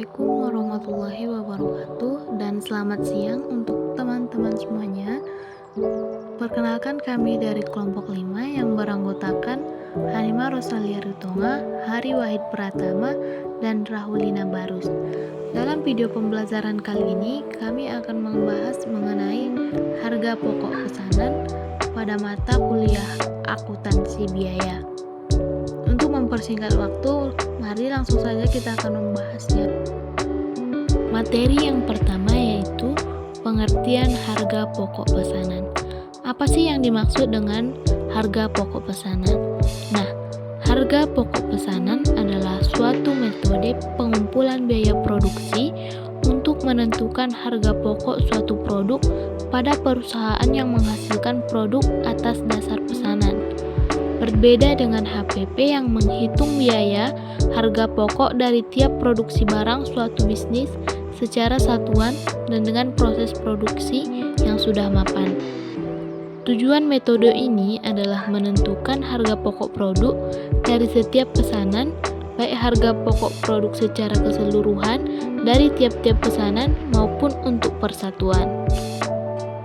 Assalamualaikum warahmatullahi wabarakatuh dan selamat siang untuk teman-teman semuanya. Perkenalkan kami dari kelompok 5 yang beranggotakan Hanima Rosalia Ritonga, Hari Wahid Pratama, dan Rahulina Barus. Dalam video pembelajaran kali ini, kami akan membahas mengenai harga pokok pesanan pada mata kuliah akuntansi biaya. Untuk mempersingkat waktu, mari langsung saja kita akan membahasnya. Materi yang pertama yaitu pengertian harga pokok pesanan. Apa sih yang dimaksud dengan harga pokok pesanan? Nah, harga pokok pesanan adalah suatu metode pengumpulan biaya produksi untuk menentukan harga pokok suatu produk pada perusahaan yang menghasilkan produk atas dasar pesanan. Berbeda dengan HPP yang menghitung biaya harga pokok dari tiap produksi barang suatu bisnis secara satuan dan dengan proses produksi yang sudah mapan. Tujuan metode ini adalah menentukan harga pokok produk dari setiap pesanan, baik harga pokok produk secara keseluruhan dari tiap-tiap pesanan maupun untuk persatuan.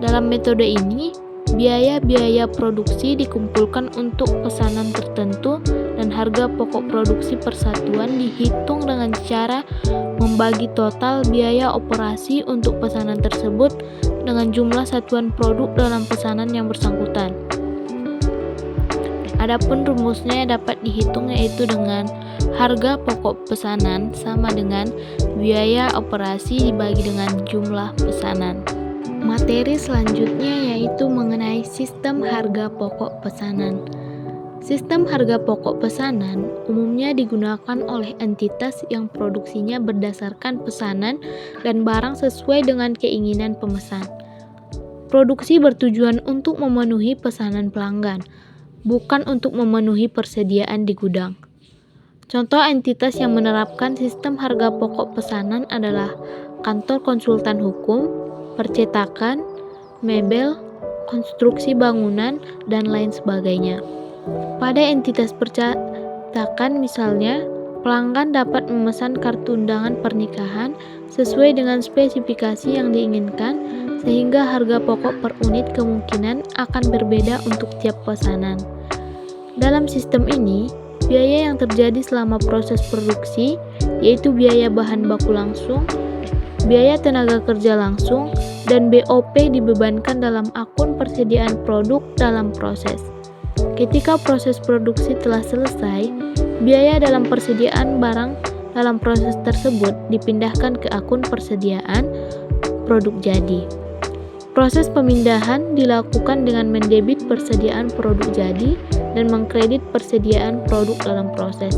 Dalam metode ini, biaya-biaya produksi dikumpulkan untuk pesanan tertentu dan harga pokok produksi persatuan dihitung dengan cara membagi total biaya operasi untuk pesanan tersebut dengan jumlah satuan produk dalam pesanan yang bersangkutan. Adapun rumusnya dapat dihitung yaitu dengan harga pokok pesanan sama dengan biaya operasi dibagi dengan jumlah pesanan. Materi selanjutnya yaitu mengenai sistem harga pokok pesanan. Sistem harga pokok pesanan umumnya digunakan oleh entitas yang produksinya berdasarkan pesanan dan barang sesuai dengan keinginan pemesan. Produksi bertujuan untuk memenuhi pesanan pelanggan, bukan untuk memenuhi persediaan di gudang. Contoh entitas yang menerapkan sistem harga pokok pesanan adalah kantor konsultan hukum, percetakan, mebel, konstruksi bangunan, dan lain sebagainya. Pada entitas percetakan misalnya, pelanggan dapat memesan kartu undangan pernikahan sesuai dengan spesifikasi yang diinginkan, sehingga harga pokok per unit kemungkinan akan berbeda untuk tiap pesanan. Dalam sistem ini, biaya yang terjadi selama proses produksi, yaitu biaya bahan baku langsung, biaya tenaga kerja langsung, dan BOP dibebankan dalam akun persediaan produk dalam proses. Ketika proses produksi telah selesai, biaya dalam persediaan barang dalam proses tersebut dipindahkan ke akun persediaan produk jadi. Proses pemindahan dilakukan dengan mendebit persediaan produk jadi dan mengkredit persediaan produk dalam proses.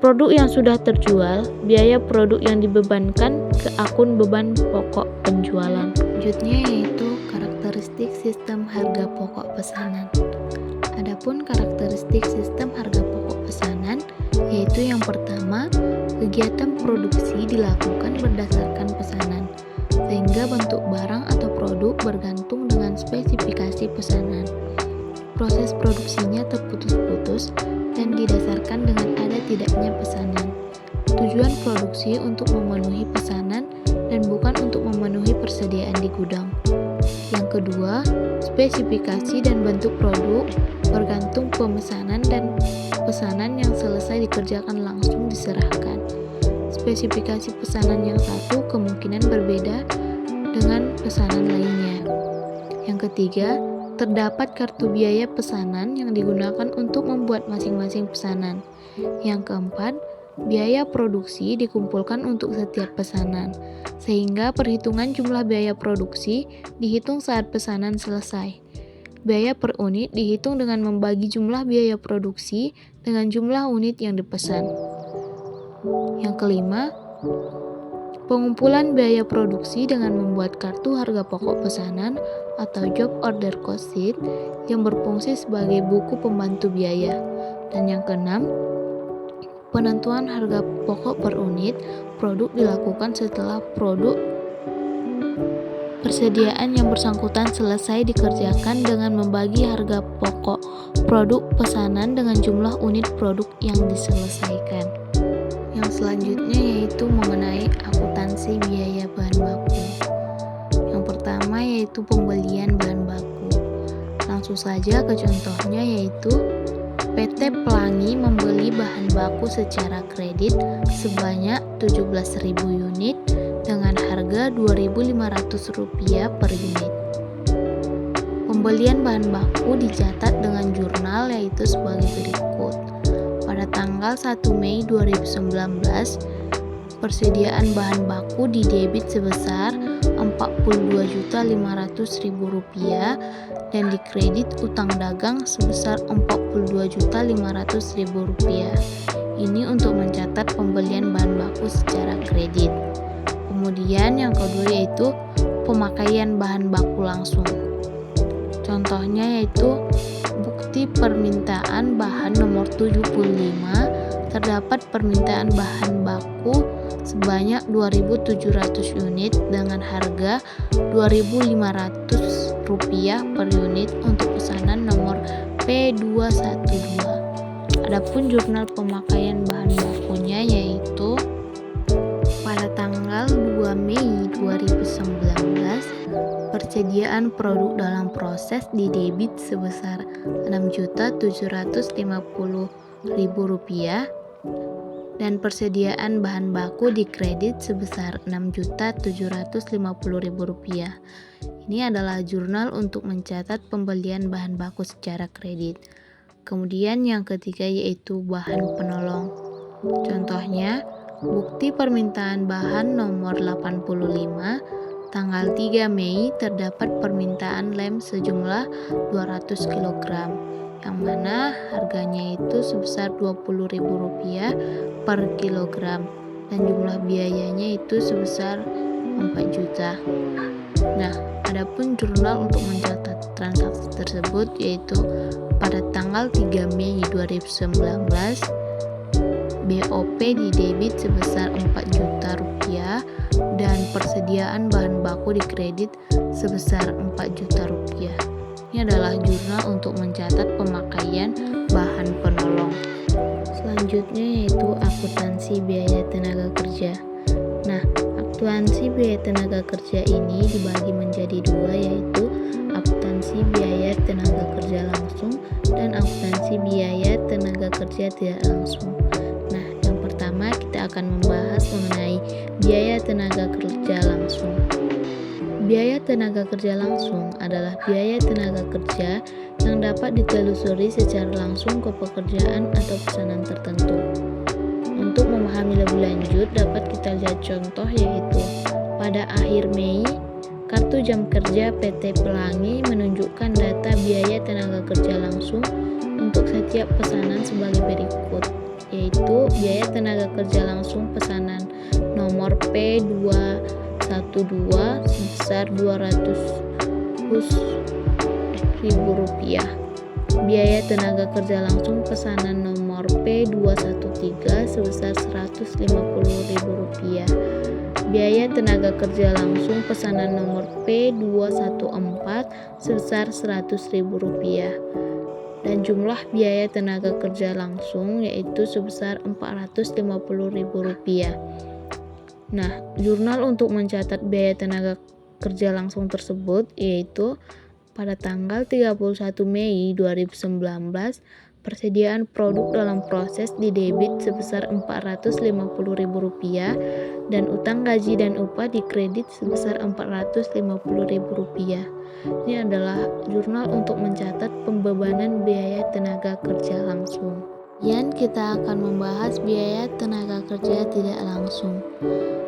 Produk yang sudah terjual, biaya produk yang dibebankan ke akun beban pokok penjualan. Selanjutnya yaitu karakteristik sistem harga pokok pesanan. Adapun karakteristik sistem harga pokok pesanan yaitu yang pertama, kegiatan produksi dilakukan berdasarkan pesanan, sehingga bentuk barang atau produk bergantung dengan spesifikasi pesanan. Proses produksinya terputus-putus dan didasarkan dengan ada tidaknya pesanan. Tujuan produksi untuk memenuhi pesanan dan bukan untuk memenuhi persediaan di gudang. Yang kedua, spesifikasi dan bentuk produk bergantung pemesanan dan pesanan yang selesai dikerjakan langsung diserahkan. Spesifikasi pesanan yang satu kemungkinan berbeda dengan pesanan lainnya. Yang ketiga, terdapat kartu biaya pesanan yang digunakan untuk membuat masing-masing pesanan. Yang keempat, biaya produksi dikumpulkan untuk setiap pesanan, sehingga perhitungan jumlah biaya produksi dihitung saat pesanan selesai. Biaya per unit dihitung dengan membagi jumlah biaya produksi dengan jumlah unit yang dipesan. Yang kelima, pengumpulan biaya produksi dengan membuat kartu harga pokok pesanan atau job order cost sheet yang berfungsi sebagai buku pembantu biaya. Dan yang keenam, penentuan harga pokok per unit produk dilakukan setelah produk persediaan yang bersangkutan selesai dikerjakan dengan membagi harga pokok produk pesanan dengan jumlah unit produk yang diselesaikan. Yang selanjutnya yaitu mengenai akuntansi biaya bahan baku. Yang pertama yaitu pembelian bahan baku. Langsung saja ke contohnya, yaitu PT Pelangi membeli bahan baku secara kredit sebanyak 17.000 unit dengan harga Rp2.500 per unit. Pembelian bahan baku dicatat dengan jurnal yaitu sebagai berikut. Pada tanggal 1 Mei 2019, persediaan bahan baku didebit sebesar Rp42.500.000 dan dikredit utang dagang sebesar Rp42.500.000. Ini untuk mencatat pembelian bahan baku secara kredit. Kemudian yang kedua yaitu pemakaian bahan baku langsung. Contohnya yaitu bukti permintaan bahan nomor 75, terdapat permintaan bahan baku sebanyak 2.700 unit dengan harga Rp2.500 per unit untuk pesanan nomor P212. Adapun jurnal pemakaian bahan bakunya yaitu pada tanggal 2 Mei 2019, persediaan produk dalam proses didebit sebesar Rp6.750.000 dan persediaan bahan baku dikredit sebesar Rp6.750.000. Ini adalah jurnal untuk mencatat pembelian bahan baku secara kredit. Kemudian yang ketiga yaitu bahan penolong. Contohnya, bukti permintaan bahan nomor 85, tanggal 3 Mei terdapat permintaan lem sejumlah 200 kg, yang mana harganya itu sebesar Rp20.000 per kilogram dan jumlah biayanya itu sebesar 4 juta. Nah, adapun jurnal untuk mencatat transaksi tersebut yaitu pada tanggal 3 Mei 2019, BOP didebit sebesar Rp4 juta dan persediaan bahan baku dikredit sebesar Rp4 juta. Ini adalah jurnal untuk mencatat pemakaian bahan penolong. Selanjutnya yaitu akuntansi biaya tenaga kerja. Nah, akuntansi biaya tenaga kerja ini dibagi menjadi dua, yaitu akuntansi biaya tenaga kerja langsung dan akuntansi biaya tenaga kerja tidak langsung. Nah, yang pertama kita akan membahas mengenai biaya tenaga kerja langsung. Biaya tenaga kerja langsung adalah biaya tenaga kerja yang dapat ditelusuri secara langsung ke pekerjaan atau pesanan tertentu. Untuk memahami lebih lanjut, dapat kita lihat contoh yaitu pada akhir Mei, kartu jam kerja PT Pelangi menunjukkan data biaya tenaga kerja langsung untuk setiap pesanan sebagai berikut, yaitu biaya tenaga kerja langsung pesanan nomor P212 sebesar Rp200.000. Biaya tenaga kerja langsung pesanan nomor P213 sebesar Rp150.000. Biaya tenaga kerja langsung pesanan nomor P214 sebesar Rp100.000. Dan jumlah biaya tenaga kerja langsung yaitu sebesar Rp450.000. Nah, jurnal untuk mencatat biaya tenaga kerja langsung tersebut yaitu pada tanggal 31 Mei 2019, persediaan produk dalam proses didebit sebesar Rp450.000 dan utang gaji dan upah dikredit sebesar Rp450.000. Ini adalah jurnal untuk mencatat pembebanan biaya tenaga kerja langsung. Kemudian kita akan membahas biaya tenaga kerja tidak langsung.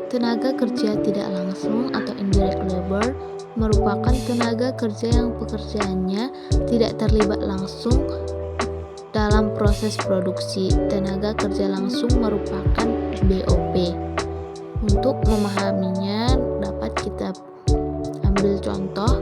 Tenaga kerja tidak langsung atau indirect labor merupakan tenaga kerja yang pekerjaannya tidak terlibat langsung dalam proses produksi. Tenaga kerja langsung merupakan BOP. Untuk memahaminya dapat kita ambil contoh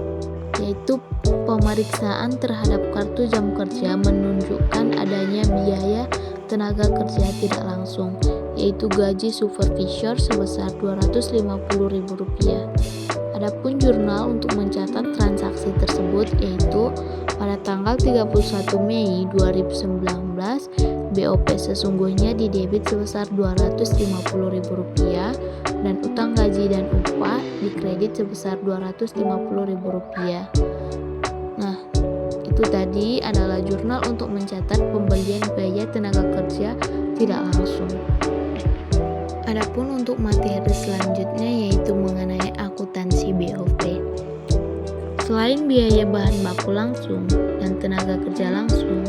yaitu pemeriksaan terhadap kartu jam kerja menunjukkan adanya biaya tenaga kerja tidak langsung, yaitu gaji supervisor sebesar Rp250.000. Adapun jurnal untuk mencatat transaksi tersebut yaitu pada tanggal 31 Mei 2019 BOP sesungguhnya didebit sebesar Rp250.000 dan utang gaji dan upah dikredit sebesar Rp250.000. Nah, itu tadi adalah jurnal untuk mencatat pembelian biaya tenaga kerja tidak langsung. Adapun untuk materi selanjutnya yaitu mengenai akuntansi BOP. Selain biaya bahan baku langsung dan tenaga kerja langsung,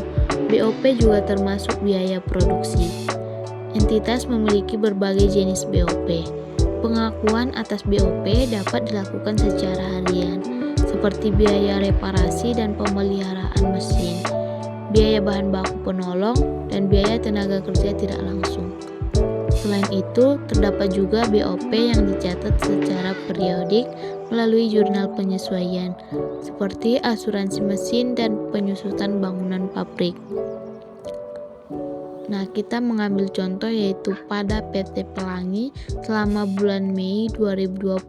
BOP juga termasuk biaya produksi. Entitas memiliki berbagai jenis BOP. Pengakuan atas BOP dapat dilakukan secara harian, seperti biaya reparasi dan pemeliharaan mesin, biaya bahan baku penolong, dan biaya tenaga kerja tidak langsung. Selain itu, terdapat juga BOP yang dicatat secara periodik melalui jurnal penyesuaian, seperti asuransi mesin dan penyusutan bangunan pabrik. Nah, kita mengambil contoh yaitu pada PT Pelangi selama bulan Mei 2020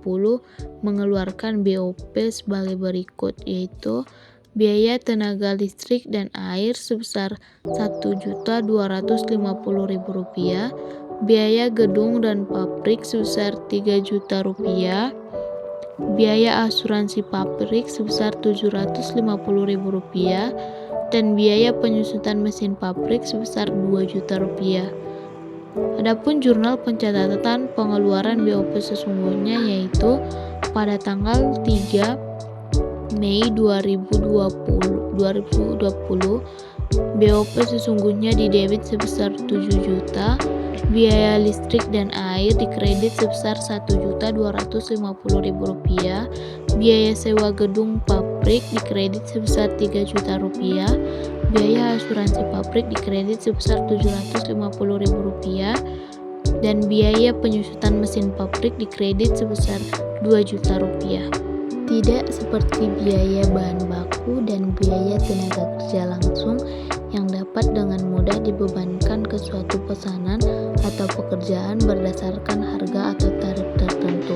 mengeluarkan BOP sebagai berikut, yaitu biaya tenaga listrik dan air sebesar Rp1.250.000, biaya gedung dan pabrik sebesar Rp3.000.000, biaya asuransi pabrik sebesar Rp750.000, dan biaya penyusutan mesin pabrik sebesar Rp2.000.000. Adapun jurnal pencatatan pengeluaran BOP sesungguhnya yaitu pada tanggal 3 Mei 2020 BOP sesungguhnya didebit sebesar 7 juta, biaya listrik dan air dikredit sebesar Rp1.250.000, biaya sewa gedung pabrik dikredit sebesar Rp3 juta, biaya asuransi pabrik dikredit sebesar Rp750.000, dan biaya penyusutan mesin pabrik dikredit sebesar Rp2 juta. Tidak seperti biaya bahan baku dan biaya tenaga kerja langsung yang dapat dengan mudah dibebankan ke suatu pesanan atau pekerjaan berdasarkan harga atau tarif tertentu.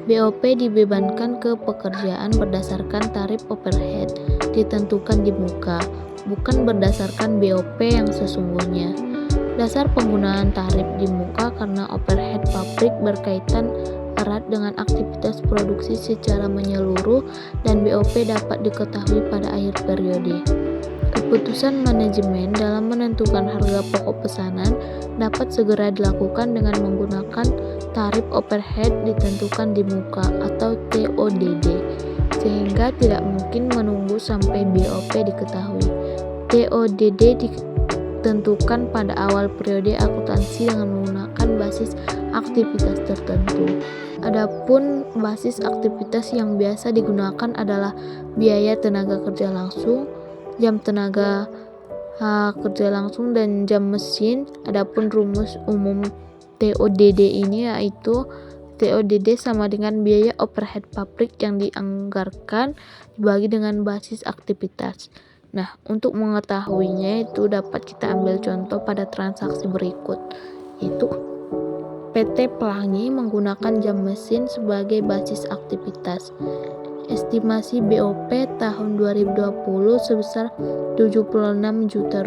BOP dibebankan ke pekerjaan berdasarkan tarif overhead ditentukan di muka, bukan berdasarkan BOP yang sesungguhnya. Dasar penggunaan tarif di muka karena overhead pabrik berkaitan erat dengan aktivitas produksi secara menyeluruh dan BOP dapat diketahui pada akhir periode. Keputusan manajemen dalam menentukan harga pokok pesanan dapat segera dilakukan dengan menggunakan tarif overhead ditentukan di muka atau TODD, sehingga tidak mungkin menunggu sampai BOP diketahui. TODD ditentukan pada awal periode akuntansi dengan menggunakan basis aktivitas tertentu. Adapun basis aktivitas yang biasa digunakan adalah biaya tenaga kerja langsung, jam tenaga kerja langsung, dan jam mesin. Adapun rumus umum TODD ini yaitu TODD sama dengan biaya overhead pabrik yang dianggarkan dibagi dengan basis aktivitas. Nah, untuk mengetahuinya itu dapat kita ambil contoh pada transaksi berikut, yaitu PT Pelangi menggunakan jam mesin sebagai basis aktivitas. Estimasi BOP tahun 2020 sebesar Rp76 juta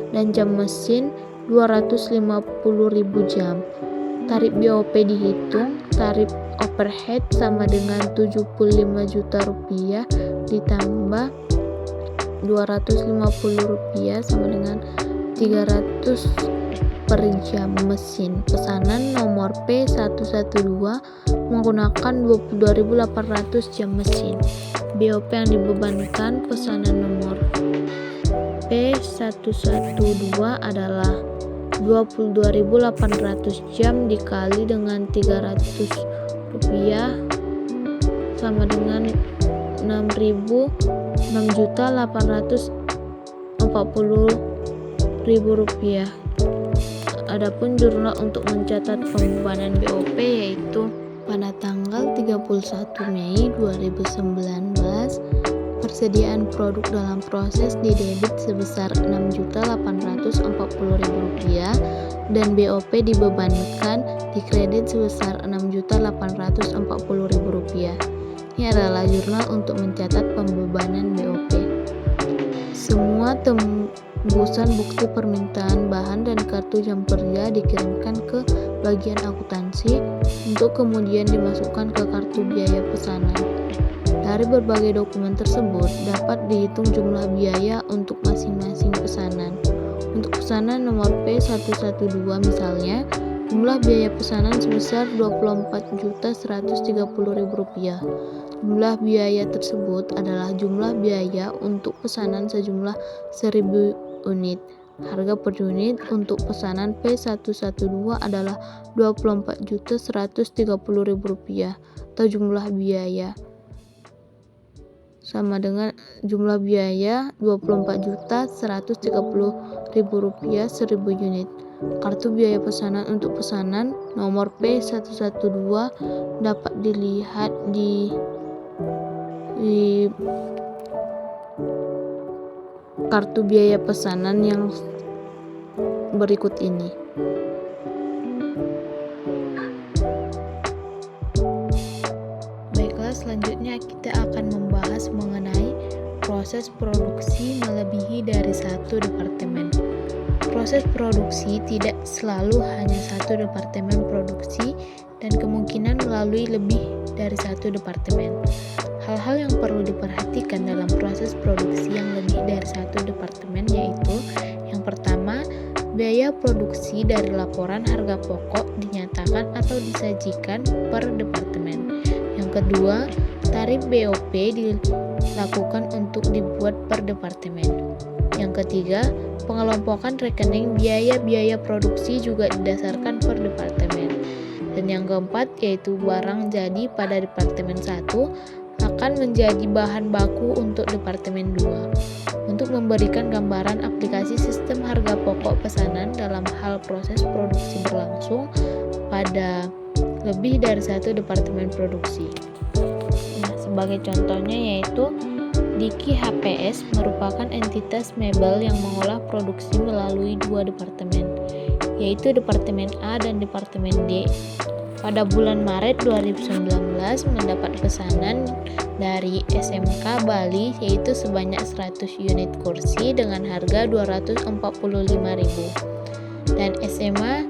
dan jam mesin 250.000 jam. Tarif BOP dihitung, tarif overhead sama dengan Rp75 juta ditambah Rp250 sama dengan 300 per jam mesin. Pesanan nomor P112 menggunakan 22.800 jam mesin. BOP yang dibebankan pesanan nomor P112 adalah 22.800 jam dikali dengan 300 rupiah sama dengan 6.840.000 rupiah. Adapun jurnal untuk mencatat pembebanan BOP yaitu pada tanggal 31 Mei 2019 persediaan produk dalam proses didebit sebesar Rp6.840.000 dan BOP dibebankan dikredit sebesar Rp6.840.000. Ini adalah jurnal untuk mencatat pembebanan BOP. Semua Rumusan bukti permintaan bahan dan kartu jam kerja dikirimkan ke bagian akuntansi untuk kemudian dimasukkan ke kartu biaya pesanan. Dari berbagai dokumen tersebut dapat dihitung jumlah biaya untuk masing-masing pesanan. Untuk pesanan nomor P112 misalnya, jumlah biaya pesanan sebesar Rp24.130.000. Jumlah biaya tersebut adalah jumlah biaya untuk pesanan sejumlah 1000 unit. Harga per unit untuk pesanan P112 adalah Rp24.130.000 atau jumlah biaya sama dengan jumlah biaya Rp24.130.000 1000 unit. Kartu biaya pesanan untuk pesanan nomor P112 dapat dilihat di kartu biaya pesanan yang berikut ini. Baiklah, selanjutnya kita akan membahas mengenai proses produksi melebihi dari satu departemen. Proses produksi tidak selalu hanya satu departemen produksi dan kemungkinan melalui lebih dari satu departemen. Hal-hal yang perlu diperhatikan dalam proses produksi yang lebih dari satu departemen yaitu yang pertama, biaya produksi dari laporan harga pokok dinyatakan atau disajikan per departemen. Yang kedua, tarif BOP dilakukan untuk dibuat per departemen. Yang ketiga, pengelompokan rekening biaya-biaya produksi juga didasarkan per departemen. Dan yang keempat yaitu barang jadi pada departemen 1 akan menjadi bahan baku untuk departemen 2. Untuk memberikan gambaran aplikasi sistem harga pokok pesanan dalam hal proses produksi berlangsung pada lebih dari satu departemen produksi. Nah, sebagai contohnya yaitu Diki HPS merupakan entitas mebel yang mengolah produksi melalui dua departemen, yaitu Departemen A dan Departemen D. Pada bulan Maret 2019 mendapat pesanan dari SMK Bali yaitu sebanyak 100 unit kursi dengan harga Rp245.000 dan SMA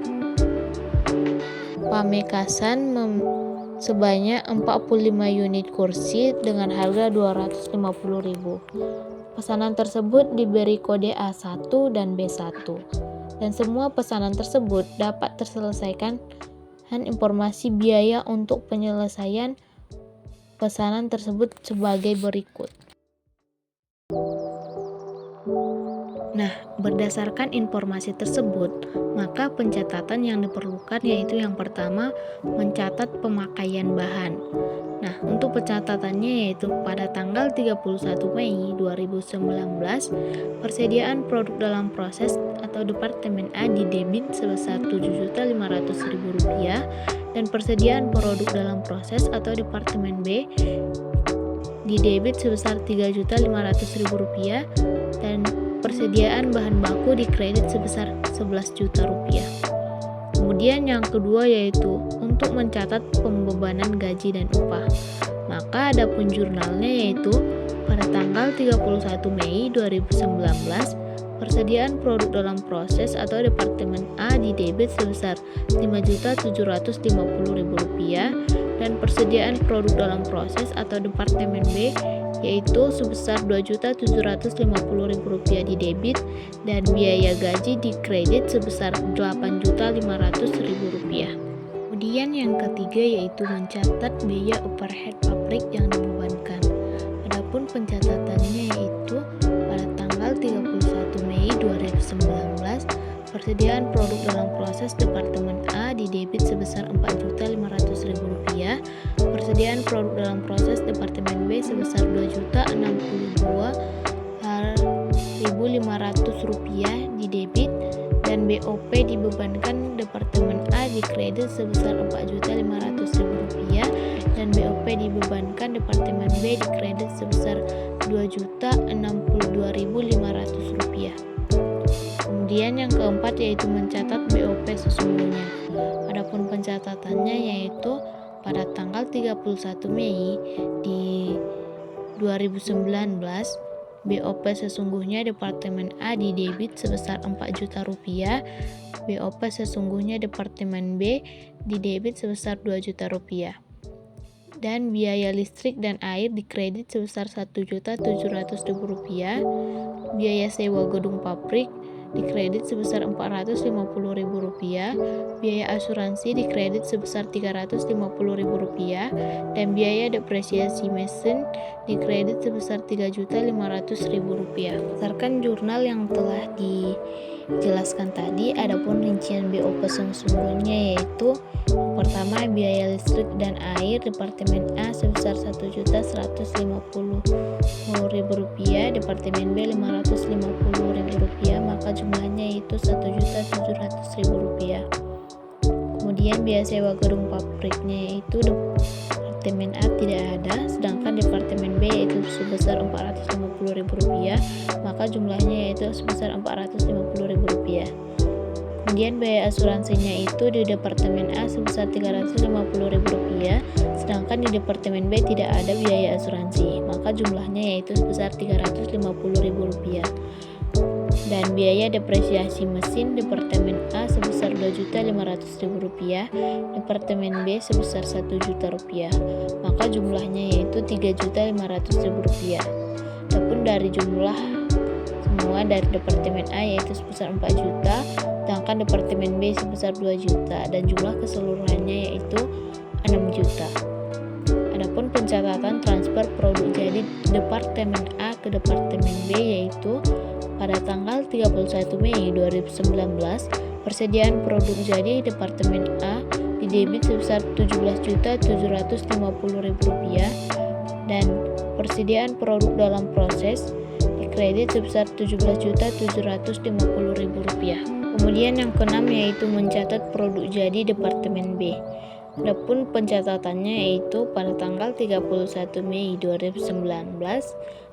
Pamekasan sebanyak 45 unit kursi dengan harga Rp250.000. Pesanan tersebut diberi kode A1 dan B1 dan semua pesanan tersebut dapat terselesaikan informasi biaya untuk penyelesaian pesanan tersebut sebagai berikut. Nah, berdasarkan informasi tersebut, maka pencatatan yang diperlukan yaitu yang pertama, mencatat pemakaian bahan. Nah, untuk pencatatannya yaitu pada tanggal 31 Mei 2019, persediaan produk dalam proses atau Departemen A didebit sebesar Rp7.500.000 dan persediaan produk dalam proses atau Departemen B didebit sebesar Rp3.500.000 dan persediaan bahan baku dikredit sebesar Rp11 juta. Kemudian yang kedua yaitu untuk mencatat pembebanan gaji dan upah. Maka adapun jurnalnya yaitu pada tanggal 31 Mei 2019 persediaan produk dalam proses atau Departemen A didebit sebesar Rp5.750.000 dan persediaan produk dalam proses atau Departemen B yaitu sebesar Rp2.750.000 didebit dan biaya gaji dikredit sebesar Rp8.500.000. Kemudian yang ketiga yaitu mencatat biaya overhead pabrik yang dibebankan. Adapun pencatatannya yaitu pada tanggal 31 Mei 2019 persediaan produk dalam proses Departemen A didebit sebesar Rp4.500.000, persediaan produk dalam proses Departemen B sebesar Rp2.062.500 didebit dan BOP dibebankan Departemen A dikredit sebesar Rp4.500.000 dan BOP dibebankan Departemen B dikredit sebesar Rp2.062.500. Kemudian yang keempat yaitu mencatat BOP sesungguhnya. Adapun pencatatannya yaitu pada tanggal 31 Mei di 2019 BOP sesungguhnya Departemen A di debit sebesar 4 juta rupiah, BOP sesungguhnya Departemen B di debit sebesar 2 juta rupiah. Dan biaya listrik dan air dikredit sebesar Rp1.700.000, biaya sewa gedung pabrik dikredit sebesar Rp450.000, biaya asuransi dikredit sebesar Rp350.000, dan biaya depresiasi mesin dikredit sebesar Rp3.500.000. Berdasarkan jurnal yang telah dijelaskan tadi, adapun rincian BOP sesungguhnya yaitu pertama, biaya listrik dan air Departemen A sebesar Rp1.150.000, Departemen B Rp550.000, maka jumlahnya yaitu Rp1.700.000. Kemudian biaya sewa gedung pabriknya yaitu Departemen A tidak ada, sedangkan Departemen B yaitu sebesar Rp450.000, maka jumlahnya yaitu sebesar Rp450.000. Kemudian biaya asuransinya itu di Departemen A sebesar Rp350.000, sedangkan di Departemen B tidak ada biaya asuransi, maka jumlahnya yaitu sebesar Rp350.000. Dan biaya depresiasi mesin Departemen A sebesar Rp2.500.000, Departemen B sebesar Rp1.000.000, maka jumlahnya yaitu Rp3.500.000. Adapun dari jumlah semua dari Departemen A yaitu sebesar 4 juta, sedangkan Departemen B sebesar 2 juta, dan jumlah keseluruhannya yaitu 6 juta. Adapun pencatatan transfer produk jadi Departemen A ke Departemen B yaitu pada tanggal 31 Mei 2019, persediaan produk jadi Departemen A di debit sebesar Rp17.750.000 dan persediaan produk dalam proses kredit sebesar Rp17.750.000. Kemudian yang keenam yaitu mencatat produk jadi Departemen B. Adapun pencatatannya yaitu pada tanggal 31 Mei 2019,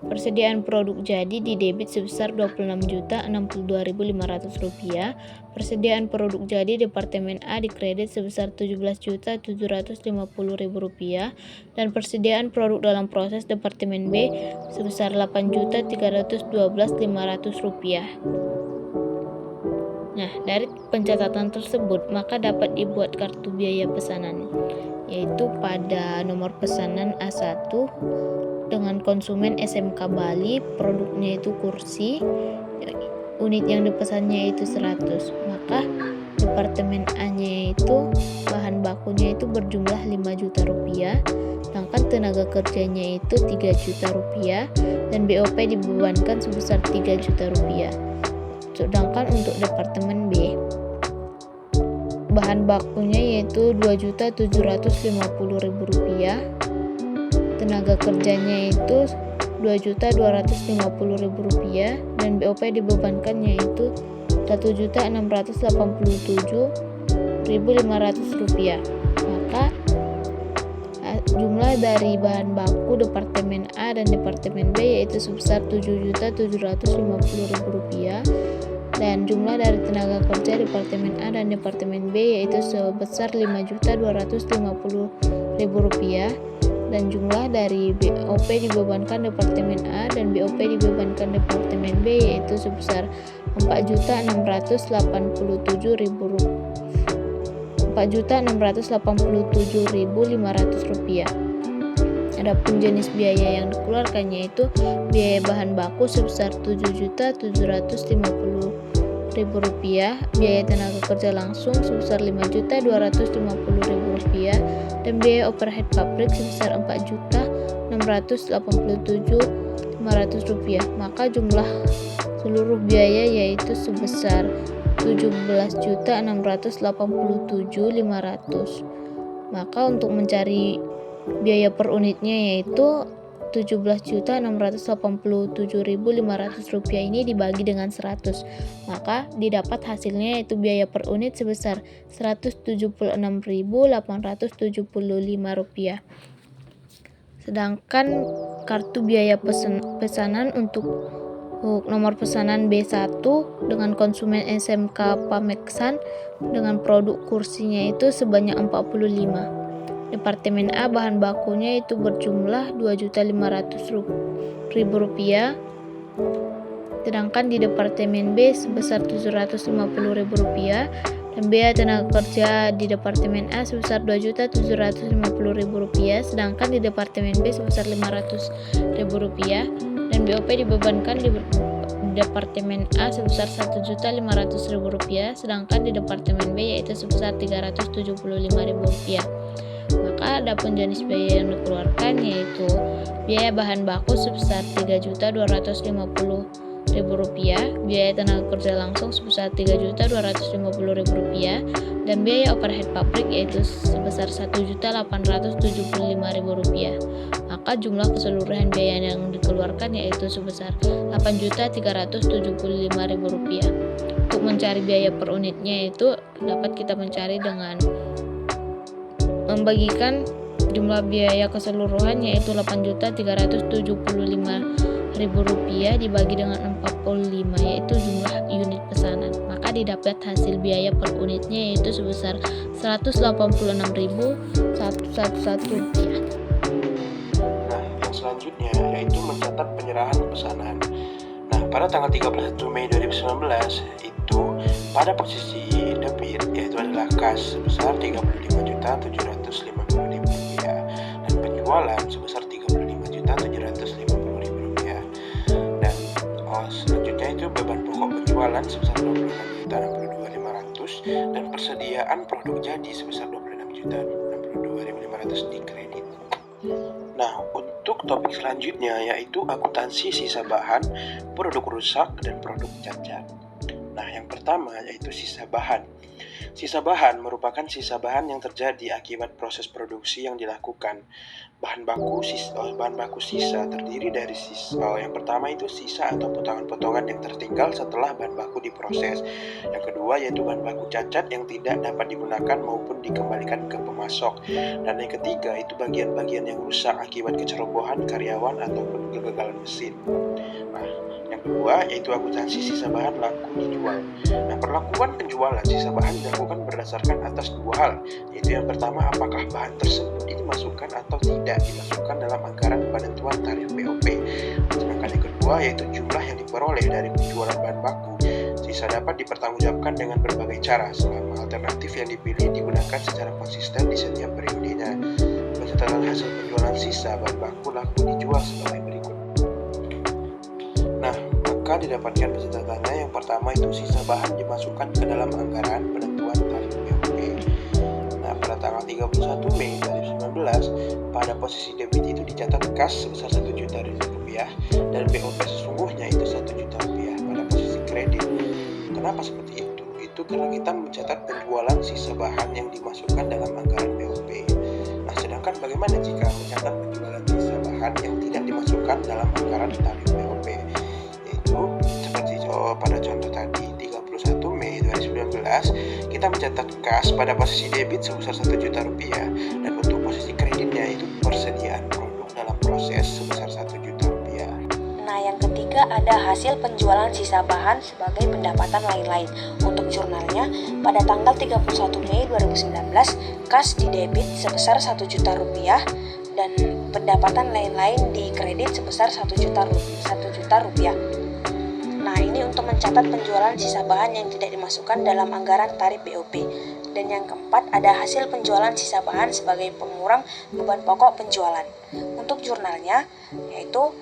persediaan produk jadi di debit sebesar Rp26.062.500, persediaan produk jadi Departemen A di kredit sebesar Rp17.750.000, dan persediaan produk dalam proses Departemen B sebesar Rp8.312.500. Nah, dari pencatatan tersebut, maka dapat dibuat kartu biaya pesanan, yaitu pada nomor pesanan A1 dengan konsumen SMK Bali, produknya itu kursi, unit yang dipesannya itu 100, maka Departemen A-nya itu bahan bakunya itu berjumlah 5 juta rupiah, sedangkan tenaga kerjanya itu 3 juta rupiah, dan BOP dibebankan sebesar 3 juta rupiah. Sedangkan untuk Departemen B, bahan bakunya yaitu Rp2.750.000, tenaga kerjanya itu Rp2.250.000, dan BOP dibebankan yaitu Rp1.687.500. Maka jumlah dari bahan baku Departemen A dan Departemen B yaitu sebesar Rp7.750.000, dan jumlah dari tenaga kerja Departemen A dan Departemen B yaitu sebesar Rp5.250.000, dan jumlah dari BOP dibebankan Departemen A dan BOP dibebankan Departemen B yaitu sebesar Rp4.687.500. Adapun jenis biaya yang dikeluarkannya itu biaya bahan baku sebesar Rp7.750.000, biaya tenaga kerja langsung sebesar Rp5.250.000, dan biaya overhead pabrik sebesar Rp4.687.500. Maka jumlah seluruh biaya yaitu sebesar Rp17.687.500. Maka untuk mencari biaya per unitnya yaitu Rp17.687.500 ini dibagi dengan 100, maka didapat hasilnya yaitu biaya per unit sebesar Rp176.875. Sedangkan kartu biaya pesanan untuk nomor pesanan B1 dengan konsumen SMK Pameksan dengan produk kursinya itu sebanyak 45. Departemen A bahan bakunya itu berjumlah Rp2.500.000, Sedangkan di Departemen B sebesar Rp750.000 dan biaya tenaga kerja di Departemen A sebesar Rp2.750.000, sedangkan di Departemen B sebesar Rp500.000 dan BOP dibebankan di Departemen A sebesar Rp1.500.000, sedangkan di Departemen B yaitu sebesar Rp375.000. Maka adapun jenis biaya yang dikeluarkan yaitu biaya bahan baku sebesar Rp3.250.000, biaya tenaga kerja langsung sebesar Rp3.250.000 dan biaya overhead pabrik yaitu sebesar Rp1.875.000. Maka jumlah keseluruhan biaya yang dikeluarkan yaitu sebesar Rp8.375.000. Untuk mencari biaya per unitnya itu dapat kita mencari dengan membagikan jumlah biaya keseluruhan yaitu Rp8.375.000 dibagi dengan 45 yaitu jumlah unit pesanan. Maka didapat hasil biaya per unitnya yaitu sebesar Rp186.111. Nah, yang selanjutnya yaitu mencatat penyerahan pesanan. Nah, pada tanggal 31 Mei 2019 itu pada posisi debit yaitu adalah kas sebesar Rp35.750.000 dan penjualan sebesar Rp35.750.000 dan selanjutnya itu beban pokok penjualan sebesar Rp26.062.500 dan persediaan produk jadi sebesar Rp26.062.500 di kredit. Nah, untuk topik selanjutnya yaitu akuntansi sisa bahan, produk rusak, dan produk cacat. Nah, yang pertama yaitu sisa bahan. Sisa bahan merupakan sisa bahan yang terjadi akibat proses produksi yang dilakukan. Bahan baku sisa terdiri dari sisa. Yang pertama itu sisa atau potongan-potongan yang tertinggal setelah bahan baku diproses. Yang kedua yaitu bahan baku cacat yang tidak dapat digunakan maupun dikembalikan ke pemasok. Dan yang ketiga itu bagian-bagian yang rusak akibat kecerobohan karyawan ataupun kegagalan mesin. Nah, yang kedua yaitu akuntansi sisa bahan laku dijual. Nah, perlakuan penjualan sisa bahan dilakukan berdasarkan atas dua hal, yaitu yang pertama apakah bahan tersebut dimasukkan atau tidak dimasukkan dalam anggaran penentuan tarif BOP. Sedangkan yang kedua yaitu jumlah yang diperoleh dari penjualan bahan baku. Sisa dapat dipertanggungjawabkan dengan berbagai cara selama alternatif yang dipilih digunakan secara konsisten di setiap periodenya. Pencatatan hasil penjualan sisa bahan baku laku dijual sebagai berikut. Nah, maka didapatkan pencatatannya. Yang pertama itu sisa bahan dimasukkan ke dalam anggaran penentuan tarif BOP. Nah, pada tanggal 31 Mei 2019 pada posisi debit itu dicatat kas sebesar Rp1.000.000 dan BOP sesungguhnya itu Rp1.000.000 pada posisi kredit. Kenapa seperti itu? Itu karena kita mencatat penjualan sisa bahan yang dimasukkan dalam anggaran BOP. Nah, sedangkan bagaimana jika mencatat penjualan sisa bahan yang tidak dimasukkan dalam anggaran tarif BOP? Seperti pada contoh tadi 31 Mei 2019 kita mencatat kas pada posisi debit sebesar Rp1.000.000 dan untuk posisi kreditnya itu persediaan produk dalam proses sebesar Rp1.000.000. Nah, yang ketiga ada hasil penjualan sisa bahan sebagai pendapatan lain-lain. Untuk jurnalnya pada tanggal 31 Mei 2019 kas di debit sebesar Rp1.000.000 dan pendapatan lain-lain di kredit sebesar Rp1.000.000. Nah, ini untuk mencatat penjualan sisa bahan yang tidak dimasukkan dalam anggaran tarif BOP. Dan yang keempat, ada hasil penjualan sisa bahan sebagai pengurang beban pokok penjualan. Untuk jurnalnya, yaitu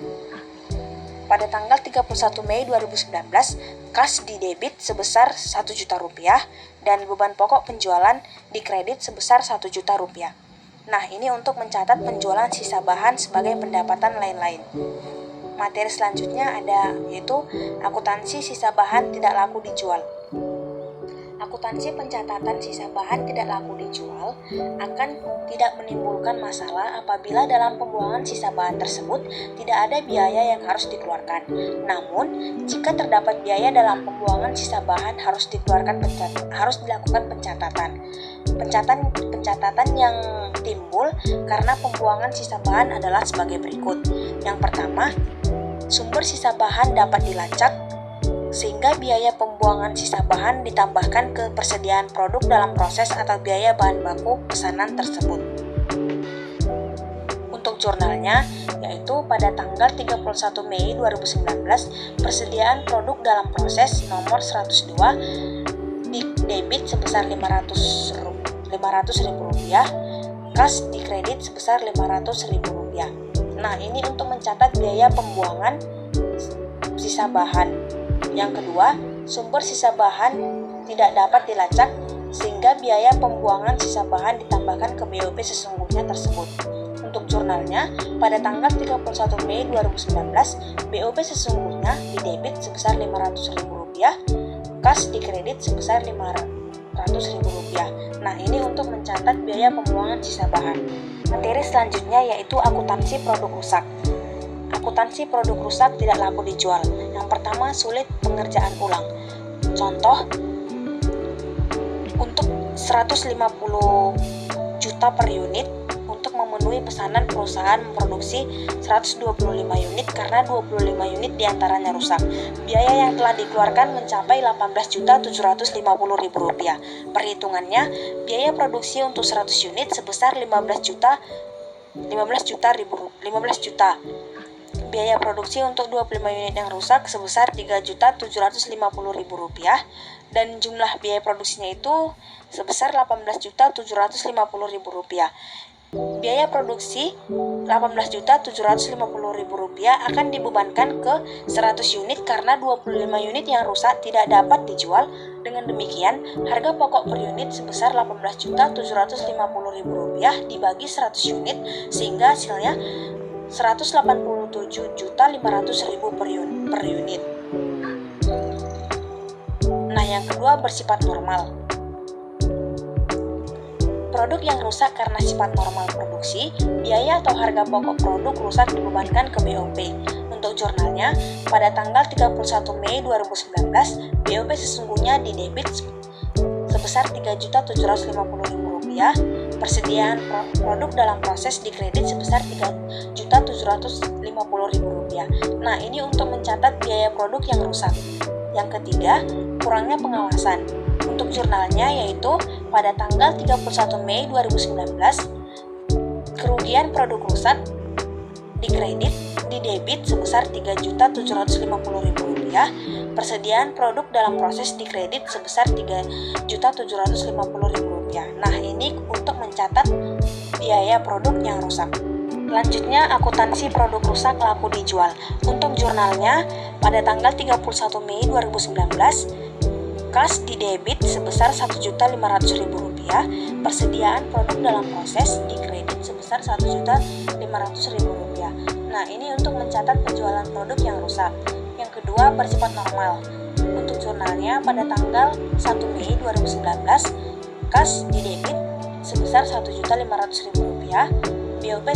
pada tanggal 31 Mei 2019, kas di debit sebesar Rp1.000.000 dan beban pokok penjualan di kredit sebesar Rp1.000.000. Nah, ini untuk mencatat penjualan sisa bahan sebagai pendapatan lain-lain. Materi selanjutnya ada yaitu akuntansi sisa bahan tidak laku dijual. Akuntansi pencatatan sisa bahan tidak laku dijual akan tidak menimbulkan masalah apabila dalam pembuangan sisa bahan tersebut tidak ada biaya yang harus dikeluarkan. Namun, jika terdapat biaya dalam pembuangan sisa bahan harus dilakukan pencatatan. Pencatatan yang timbul karena pembuangan sisa bahan adalah sebagai berikut. Yang pertama, sumber sisa bahan dapat dilacak sehingga biaya pembuangan sisa bahan ditambahkan ke persediaan produk dalam proses atau biaya bahan baku pesanan tersebut. Untuk jurnalnya, yaitu pada tanggal 31 Mei 2019, persediaan produk dalam proses nomor 102 di debit sebesar Rp500.000, kas di kredit sebesar Rp500.000. Nah, ini untuk mencatat biaya pembuangan sisa bahan. Yang kedua, sumber sisa bahan tidak dapat dilacak sehingga biaya pembuangan sisa bahan ditambahkan ke BOP sesungguhnya tersebut. Untuk jurnalnya, pada tanggal 31 Mei 2019, BOP sesungguhnya di debit sebesar Rp500.000, kas di kredit sebesar Rp500.000. Nah, ini untuk mencatat biaya pembuangan sisa bahan. Materi selanjutnya yaitu akuntansi produk rusak. Akuntansi produk rusak tidak laku dijual. Yang pertama, sulit pengerjaan ulang. Contoh, untuk 150 juta per unit untuk memenuhi pesanan perusahaan memproduksi 125 unit karena 25 unit diantaranya rusak. Biaya yang telah dikeluarkan mencapai Rp18.750.000. Perhitungannya, biaya produksi untuk 100 unit sebesar 15 juta. Biaya produksi untuk 25 unit yang rusak sebesar Rp3.750.000 dan jumlah biaya produksinya itu sebesar Rp18.750.000. Biaya produksi Rp18.750.000 akan dibebankan ke 100 unit karena 25 unit yang rusak tidak dapat dijual. Dengan demikian, harga pokok per unit sebesar Rp18.750.000 dibagi 100 unit sehingga hasilnya Rp187.500.000 per unit. Nah, yang kedua bersifat normal. Produk yang rusak karena sifat normal produksi, biaya atau harga pokok produk rusak dibebankan ke BOP. Untuk jurnalnya, pada tanggal 31 Mei 2019, BOP sesungguhnya di debit sebesar Rp3.750.000, persediaan produk dalam proses di kredit sebesar Rp3.750.000. Nah, ini untuk mencatat biaya produk yang rusak. Yang ketiga, kurangnya pengawasan. Untuk jurnalnya yaitu pada tanggal 31 Mei 2019, kerugian produk rusak di kredit di debit sebesar Rp3.750.000, persediaan produk dalam proses di kredit sebesar Rp3.750.000. Nah, ini untuk mencatat biaya produk yang rusak. Selanjutnya, akuntansi produk rusak laku dijual. Untuk jurnalnya, pada tanggal 31 Mei 2019, kas di debit sebesar Rp1.500.000, persediaan produk dalam proses di kredit sebesar Rp1.500.000. Nah, ini untuk mencatat penjualan produk yang rusak. Yang kedua, bersifat normal. Untuk jurnalnya, pada tanggal 1 Mei 2019, kas di debit sebesar Rp1.500.000, BOP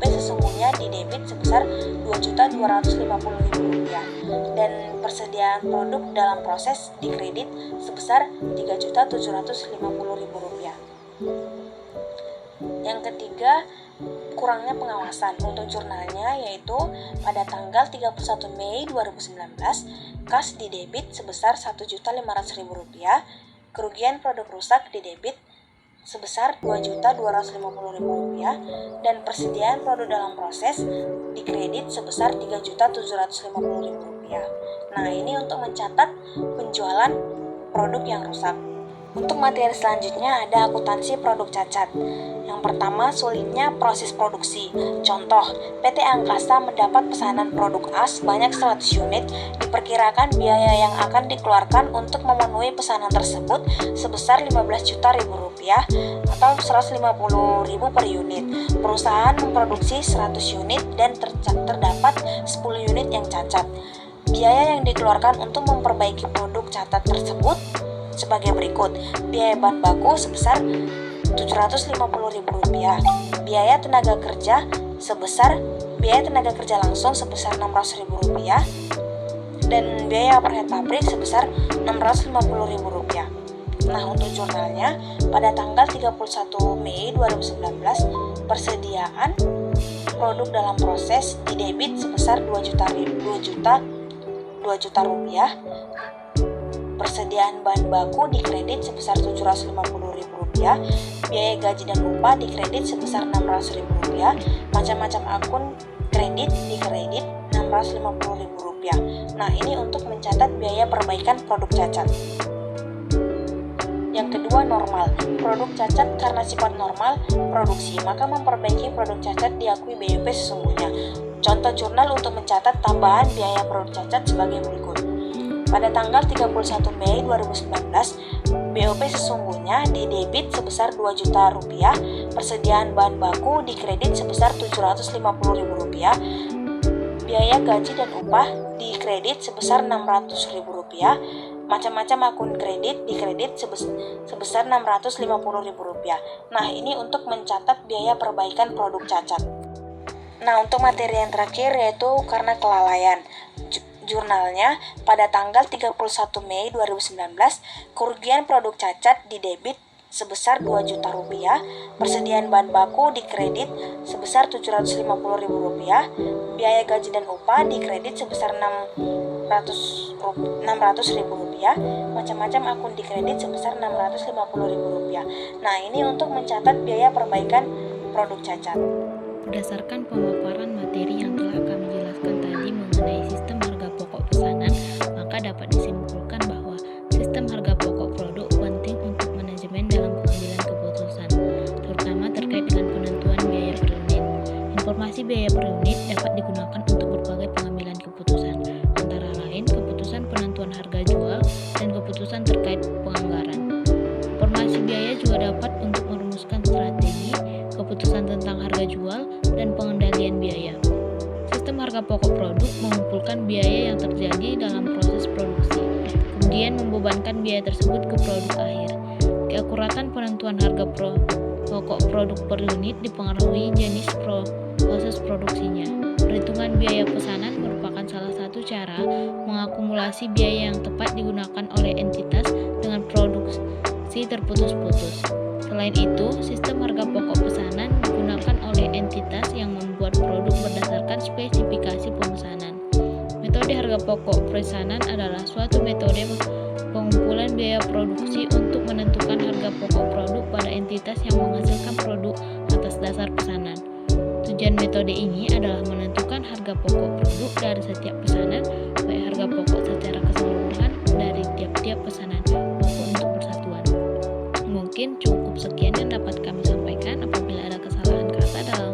sesungguhnya di debit sebesar Rp2.250.000 dan persediaan produk dalam proses di kredit sebesar Rp3.750.000. Yang ketiga, kurangnya pengawasan. Untuk jurnalnya yaitu pada tanggal 31 Mei 2019, kas di debit sebesar Rp1.500.000, kerugian produk rusak di debit sebesar Rp2.250.000 dan persediaan produk dalam proses di kredit sebesar Rp3.750.000. Nah, ini untuk mencatat penjualan produk yang rusak. Untuk materi selanjutnya ada akuntansi produk cacat. Yang pertama, sulitnya proses produksi. Contoh, PT Angkasa mendapat pesanan produk A sebanyak 100 unit. Diperkirakan biaya yang akan dikeluarkan untuk memenuhi pesanan tersebut sebesar Rp15 juta atau Rp150.000 per unit. Perusahaan memproduksi 100 unit dan terdapat 10 unit yang cacat. Biaya yang dikeluarkan untuk memperbaiki produk cacat tersebut sebagai berikut. Biaya bahan baku sebesar Rp750.000, biaya tenaga kerja langsung sebesar Rp600.000 dan biaya overhead pabrik sebesar Rp650.000. Nah, untuk jurnalnya pada tanggal 31 Mei 2019, persediaan produk dalam proses di debit sebesar Rp2 juta, persediaan bahan baku dikredit sebesar Rp750.000, biaya gaji dan upah dikredit sebesar Rp600.000, macam-macam akun kredit dikredit Rp650.000. Nah, ini untuk mencatat biaya perbaikan produk cacat. Yang kedua, normal. Produk cacat karena sifat normal produksi, maka memperbaiki produk cacat diakui BOP sesungguhnya. Contoh jurnal untuk mencatat tambahan biaya produk cacat sebagai berikut. Pada tanggal 31 Mei 2019, BOP sesungguhnya didebit sebesar Rp2 juta, persediaan bahan baku dikredit sebesar Rp750.000, biaya gaji dan upah dikredit sebesar Rp600.000, macam-macam akun kredit dikredit sebesar Rp650.000. Nah, ini untuk mencatat biaya perbaikan produk cacat. Nah, untuk materi yang terakhir yaitu karena kelalaian. Jurnalnya pada tanggal 31 Mei 2019, kerugian produk cacat didebit sebesar Rp2 juta, persediaan bahan baku dikredit sebesar Rp750.000, biaya gaji dan upah dikredit sebesar Rp600.000, macam-macam akun dikredit sebesar Rp650.000. Nah, ini untuk mencatat biaya perbaikan produk cacat. Berdasarkan pemaparan materi yang telah kami jelaskan tadi mengenai sistem harga pokok pesanan, maka dapat disimpulkan bahwa sistem harga pokok produk penting untuk manajemen dalam pengambilan keputusan, terutama terkait dengan penentuan biaya per unit. Informasi biaya per unit dapat digunakan untuk berbagai pengambilan keputusan, antara lain keputusan penentuan harga jual dan keputusan terkait penganggaran. Informasi biaya juga dapat untuk merumuskan strategi, keputusan tentang harga jual, dan pengendalian biaya. Sistem harga pokok produk mengumpulkan biaya yang terjadi dalam proses produksi, kemudian membebankan biaya tersebut ke produk akhir. Keakuratan penentuan harga pokok produk per unit dipengaruhi jenis proses produksinya. Perhitungan biaya pesanan merupakan salah satu cara mengakumulasi biaya yang tepat digunakan oleh entitas dengan produksi terputus-putus. Selain itu, sistem harga pokok pesanan digunakan oleh entitas yang membuat produk berdasarkan spesifikasi pemesanan. Metode harga pokok pesanan adalah suatu metode pengumpulan biaya produksi untuk menentukan harga pokok produk pada entitas yang menghasilkan produk atas dasar pesanan. Tujuan metode ini adalah menentukan harga pokok produk dari setiap pesanan, baik harga pokok secara keseluruhan dari tiap-tiap pesanan maupun untuk persatuan. Mungkin cukup sekian yang dapat kami sampaikan. Apabila ada kesalahan kata dalam